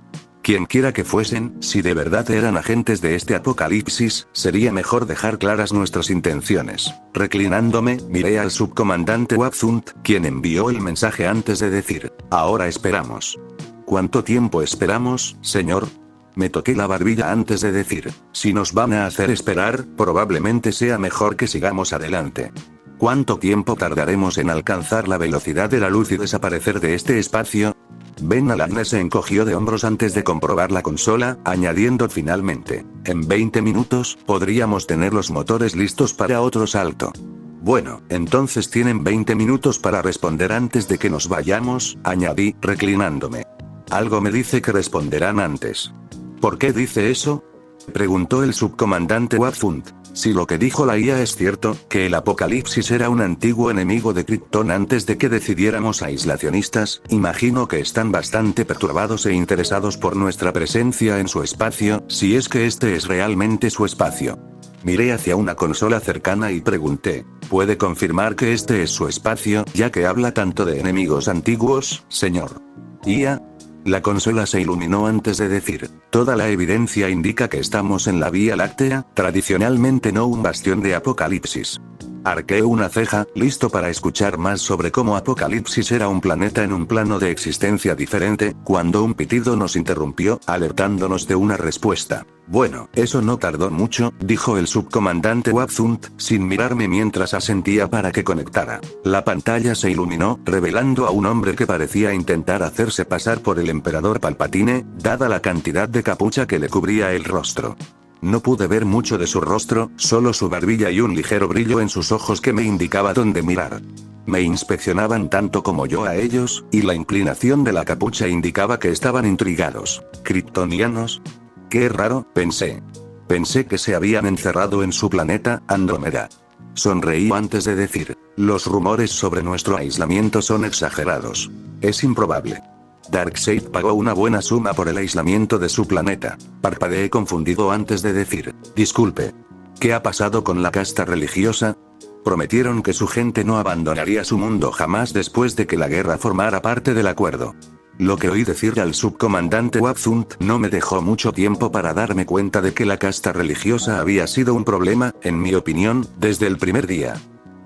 Quien quiera que fuesen, si de verdad eran agentes de este apocalipsis, sería mejor dejar claras nuestras intenciones. Reclinándome, miré al subcomandante Wabzund, quien envió el mensaje antes de decir, ahora esperamos. ¿Cuánto tiempo esperamos, señor? Me toqué la barbilla antes de decir, si nos van a hacer esperar, probablemente sea mejor que sigamos adelante. ¿Cuánto tiempo tardaremos en alcanzar la velocidad de la luz y desaparecer de este espacio? Ben Alagni se encogió de hombros antes de comprobar la consola, añadiendo finalmente, en 20 minutos, podríamos tener los motores listos para otro salto. Bueno, entonces tienen 20 minutos para responder antes de que nos vayamos, añadí, reclinándome. Algo me dice que responderán antes. ¿Por qué dice eso? Preguntó el subcomandante Wabzund. Si lo que dijo la IA es cierto, que el apocalipsis era un antiguo enemigo de Krypton antes de que decidiéramos aislacionistas, imagino que están bastante perturbados e interesados por nuestra presencia en su espacio, si es que este es realmente su espacio. Miré hacia una consola cercana y pregunté, ¿puede confirmar que este es su espacio, ya que habla tanto de enemigos antiguos, señor? IA. La consola se iluminó antes de decir, toda la evidencia indica que estamos en la Vía Láctea, tradicionalmente no un bastión de apocalipsis. Arqueé una ceja, listo para escuchar más sobre cómo Apocalipsis era un planeta en un plano de existencia diferente, cuando un pitido nos interrumpió, alertándonos de una respuesta. Bueno, eso no tardó mucho, dijo el subcomandante Wabzund, sin mirarme mientras asentía para que conectara. La pantalla se iluminó, revelando a un hombre que parecía intentar hacerse pasar por el emperador Palpatine, dada la cantidad de capucha que le cubría el rostro. No pude ver mucho de su rostro, solo su barbilla y un ligero brillo en sus ojos que me indicaba dónde mirar. Me inspeccionaban tanto como yo a ellos, y la inclinación de la capucha indicaba que estaban intrigados. ¿Kryptonianos? Qué raro, pensé. Pensé que se habían encerrado en su planeta, Andrómeda. Sonreí antes de decir, los rumores sobre nuestro aislamiento son exagerados. Es improbable. Darkseid pagó una buena suma por el aislamiento de su planeta. Parpadeé confundido antes de decir, disculpe. ¿Qué ha pasado con la casta religiosa? Prometieron que su gente no abandonaría su mundo jamás después de que la guerra formara parte del acuerdo. Lo que oí decir al subcomandante Wabzund no me dejó mucho tiempo para darme cuenta de que la casta religiosa había sido un problema, en mi opinión, desde el primer día.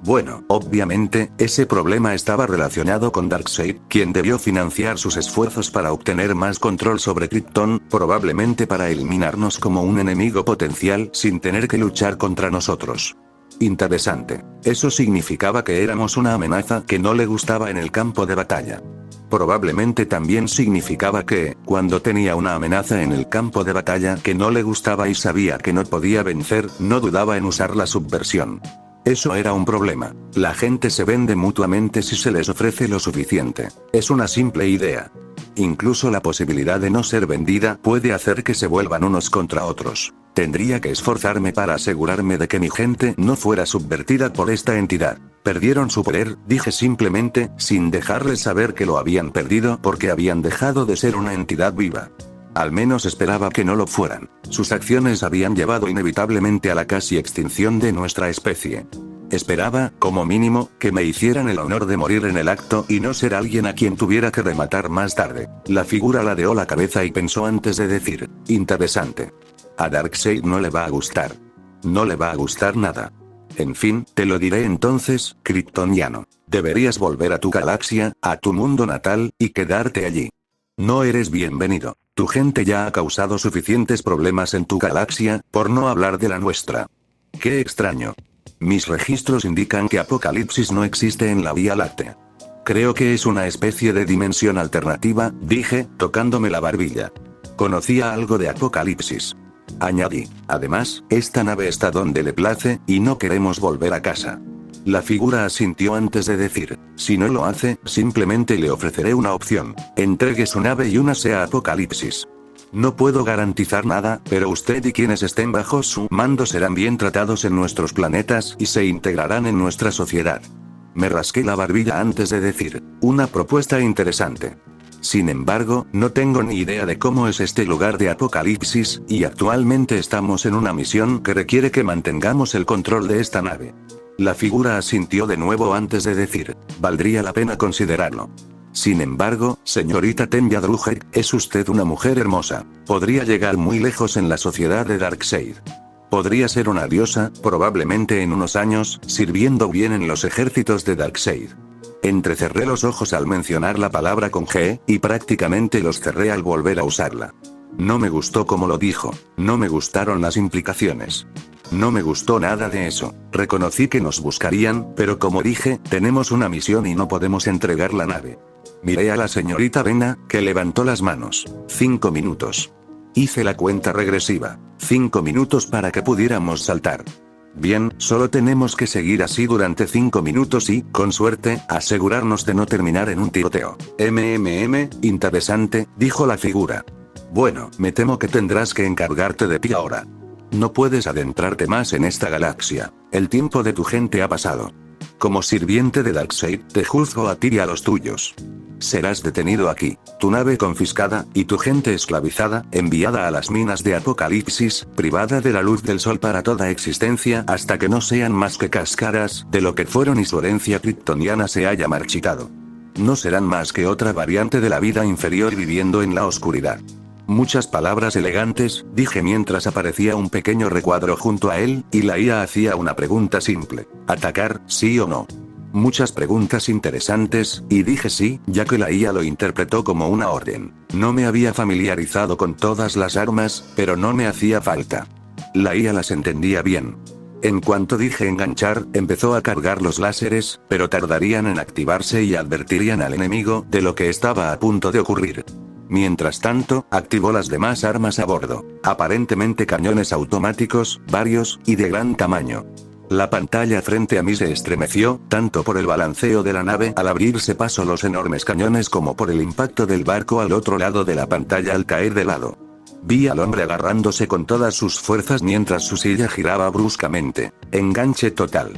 Bueno, obviamente, ese problema estaba relacionado con Darkseid, quien debió financiar sus esfuerzos para obtener más control sobre Krypton, probablemente para eliminarnos como un enemigo potencial sin tener que luchar contra nosotros. Interesante. Eso significaba que éramos una amenaza que no le gustaba en el campo de batalla. Probablemente también significaba que, cuando tenía una amenaza en el campo de batalla que no le gustaba y sabía que no podía vencer, no dudaba en usar la subversión. Eso era un problema. La gente se vende mutuamente si se les ofrece lo suficiente. Es una simple idea. Incluso la posibilidad de no ser vendida puede hacer que se vuelvan unos contra otros. Tendría que esforzarme para asegurarme de que mi gente no fuera subvertida por esta entidad. Perdieron su poder, dije simplemente, sin dejarles saber que lo habían perdido porque habían dejado de ser una entidad viva. Al menos esperaba que no lo fueran. Sus acciones habían llevado inevitablemente a la casi extinción de nuestra especie. Esperaba, como mínimo, que me hicieran el honor de morir en el acto y no ser alguien a quien tuviera que rematar más tarde. La figura ladeó la cabeza y pensó antes de decir, interesante. A Darkseid no le va a gustar. No le va a gustar nada. En fin, te lo diré entonces, kryptoniano. Deberías volver a tu galaxia, a tu mundo natal, y quedarte allí. No eres bienvenido. Tu gente ya ha causado suficientes problemas en tu galaxia, por no hablar de la nuestra. Qué extraño. Mis registros indican que Apocalipsis no existe en la Vía Láctea. Creo que es una especie de dimensión alternativa, dije, tocándome la barbilla. Conocía algo de Apocalipsis. Añadí. Además, esta nave está donde le place, y no queremos volver a casa. La figura asintió antes de decir, si no lo hace, simplemente le ofreceré una opción. Entregue su nave y únase a Apocalipsis. No puedo garantizar nada, pero usted y quienes estén bajo su mando serán bien tratados en nuestros planetas y se integrarán en nuestra sociedad. Me rasqué la barbilla antes de decir, una propuesta interesante. Sin embargo, no tengo ni idea de cómo es este lugar de Apocalipsis, y actualmente estamos en una misión que requiere que mantengamos el control de esta nave. La figura asintió de nuevo antes de decir, valdría la pena considerarlo. Sin embargo, señorita Tenya Drúger, es usted una mujer hermosa. Podría llegar muy lejos en la sociedad de Darkseid. Podría ser una diosa, probablemente en unos años, sirviendo bien en los ejércitos de Darkseid. Entrecerré los ojos al mencionar la palabra con G, y prácticamente los cerré al volver a usarla. No me gustó como lo dijo, no me gustaron las implicaciones. No me gustó nada de eso. Reconocí que nos buscarían, pero como dije, tenemos una misión y no podemos entregar la nave. Miré a la señorita Vena, que levantó las manos. 5 minutos. Hice la cuenta regresiva. 5 minutos para que pudiéramos saltar. Bien, solo tenemos que seguir así durante 5 minutos y, con suerte, asegurarnos de no terminar en un tiroteo. Interesante, dijo la figura. Bueno, me temo que tendrás que encargarte de ti ahora. No puedes adentrarte más en esta galaxia. El tiempo de tu gente ha pasado. Como sirviente de Darkseid, te juzgo a ti y a los tuyos. Serás detenido aquí, tu nave confiscada, y tu gente esclavizada, enviada a las minas de Apocalipsis, privada de la luz del sol para toda existencia hasta que no sean más que cáscaras de lo que fueron y su herencia kryptoniana se haya marchitado. No serán más que otra variante de la vida inferior viviendo en la oscuridad. Muchas palabras elegantes, dije mientras aparecía un pequeño recuadro junto a él, y la IA hacía una pregunta simple. ¿Atacar, sí o no? Muchas preguntas interesantes, y dije sí, ya que la IA lo interpretó como una orden. No me había familiarizado con todas las armas, pero no me hacía falta. La IA las entendía bien. En cuanto dije enganchar, empezó a cargar los láseres, pero tardarían en activarse y advertirían al enemigo de lo que estaba a punto de ocurrir. Mientras tanto, activó las demás armas a bordo. Aparentemente cañones automáticos, varios, y de gran tamaño. La pantalla frente a mí se estremeció, tanto por el balanceo de la nave al abrirse paso los enormes cañones como por el impacto del barco al otro lado de la pantalla al caer de lado. Vi al hombre agarrándose con todas sus fuerzas mientras su silla giraba bruscamente. Enganche total.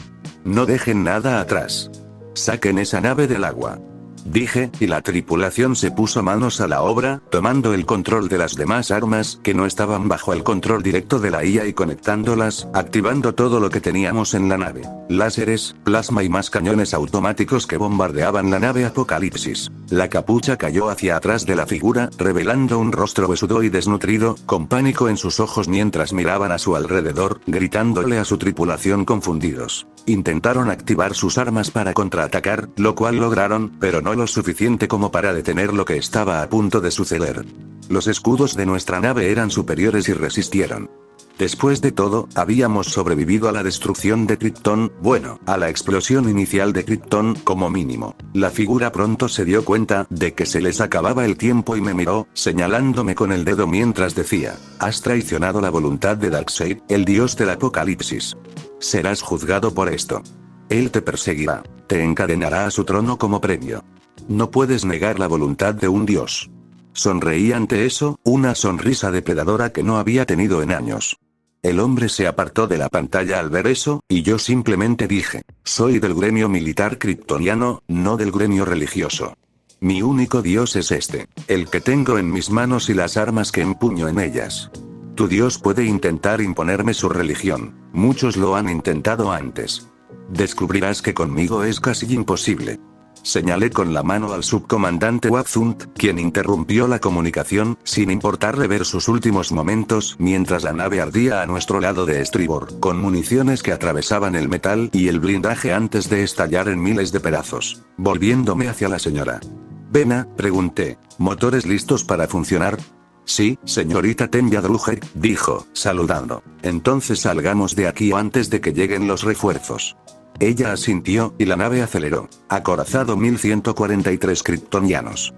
No dejen nada atrás. Saquen esa nave del agua. Dije, y la tripulación se puso manos a la obra, tomando el control de las demás armas que no estaban bajo el control directo de la IA y conectándolas, activando todo lo que teníamos en la nave. Láseres, plasma y más cañones automáticos que bombardeaban la nave Apocalipsis. La capucha cayó hacia atrás de la figura, revelando un rostro huesudo y desnutrido, con pánico en sus ojos mientras miraban a su alrededor, gritándole a su tripulación confundidos. Intentaron activar sus armas para contraatacar, lo cual lograron, pero no lo suficiente como para detener lo que estaba a punto de suceder. Los escudos de nuestra nave eran superiores y resistieron. Después de todo, habíamos sobrevivido a la destrucción de Krypton, bueno, a la explosión inicial de Krypton, como mínimo. La figura pronto se dio cuenta de que se les acababa el tiempo y me miró, señalándome con el dedo mientras decía, has traicionado la voluntad de Darkseid, el dios del apocalipsis. Serás juzgado por esto. Él te perseguirá. Te encadenará a su trono como premio. No puedes negar la voluntad de un dios. Sonreí ante eso, una sonrisa depredadora que no había tenido en años. El hombre se apartó de la pantalla al ver eso, y yo simplemente dije, soy del gremio militar kryptoniano, no del gremio religioso. Mi único dios es este, el que tengo en mis manos y las armas que empuño en ellas. Tu dios puede intentar imponerme su religión, muchos lo han intentado antes. Descubrirás que conmigo es casi imposible. Señalé con la mano al subcomandante Wabzunt, quien interrumpió la comunicación, sin importarle ver sus últimos momentos, mientras la nave ardía a nuestro lado de estribor, con municiones que atravesaban el metal y el blindaje antes de estallar en miles de pedazos. Volviéndome hacia la señora Vena, pregunté, ¿motores listos para funcionar? Sí, señorita Tenya Drúger, dijo, saludando. Entonces salgamos de aquí antes de que lleguen los refuerzos. Ella asintió, y la nave aceleró. Acorazado 1143 kryptonianos.